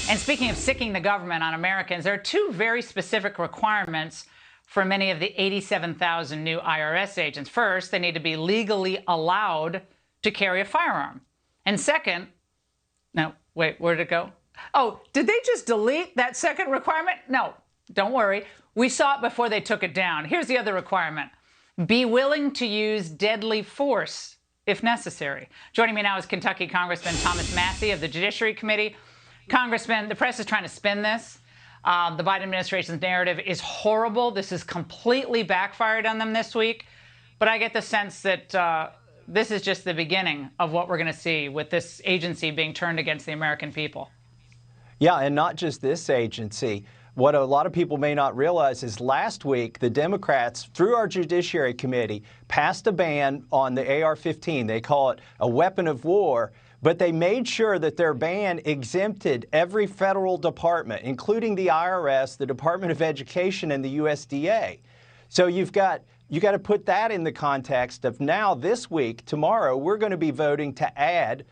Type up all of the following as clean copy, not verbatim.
And speaking of sicking the government on Americans, there are two very specific requirements for many of the 87,000 new IRS agents. First, they need to be legally allowed to carry a firearm. And second, no, wait, where'd it go? Oh, did they just delete that second requirement? No, don't worry. We saw it before they took it down. Here's the other requirement. Be willing to use deadly force if necessary. Joining me now is Kentucky Congressman Thomas Massie of the Judiciary Committee. Congressman, the press is trying to spin this. The Biden administration's narrative is horrible. This has completely backfired on them this week. But I get the sense that this is just the beginning of what we're going to see with this agency being turned against the American people. Yeah, and not just this agency. What a lot of people may not realize is last week, the Democrats, through our Judiciary Committee, passed a ban on the AR-15. They call it a weapon of war. But they made sure that their ban exempted every federal department, including the IRS, the Department of Education, and the USDA. So you got to put that in the context of now this week, tomorrow, we're going to be voting to add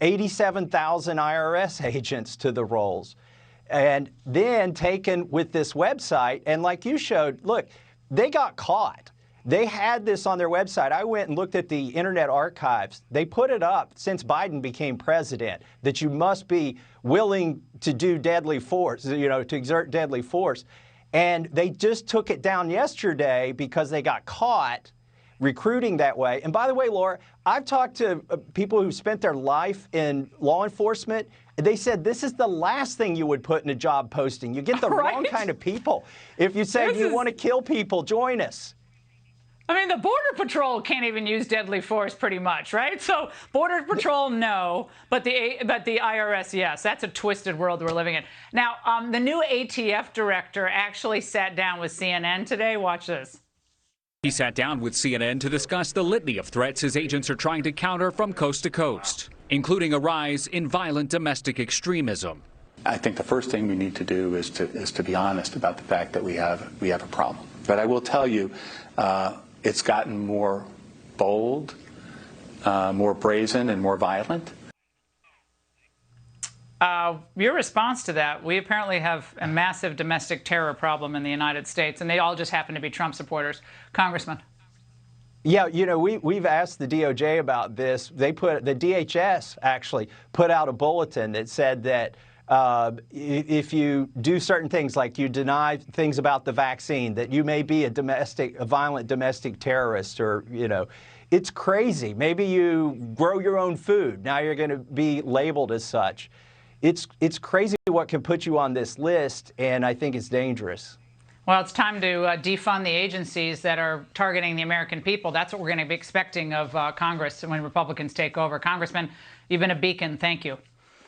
87,000 IRS agents to the rolls. And then taken with this website, and like you showed, look, they got caught. They had this on their website. I went and looked at the Internet Archives. They put it up since Biden became president, that you must be willing to do deadly force, to exert deadly force. And they just took it down yesterday because they got caught recruiting that way. And by the way, Laura, I've talked to people who spent their life in law enforcement. They said this is the last thing you would put in a job posting. You get the wrong kind of people. If you say you want to kill people, join us. I mean, the Border Patrol can't even use deadly force pretty much, right? So Border Patrol, no, but the IRS, yes. That's a twisted world we're living in. Now, the new ATF director actually sat down with CNN today. Watch this. He sat down with CNN to discuss the litany of threats his agents are trying to counter from coast to coast, including a rise in violent domestic extremism. I think the first thing we need to do is to be honest about the fact that we have a problem. But I will tell you, it's gotten more bold, more brazen, and more violent. Your response to that, we apparently have a massive domestic terror problem in the United States, and they all just happen to be Trump supporters. Congressman. Yeah, we've asked the DOJ about this. The DHS actually put out a bulletin that said that if you do certain things, like you deny things about the vaccine, that you may be a violent domestic terrorist, or, it's crazy. Maybe you grow your own food. Now you're going to be labeled as such. It's crazy what can put you on this list, and I think it's dangerous. Well, it's time to defund the agencies that are targeting the American people. That's what we're going to be expecting of Congress when Republicans take over. Congressman, you've been a beacon. Thank you.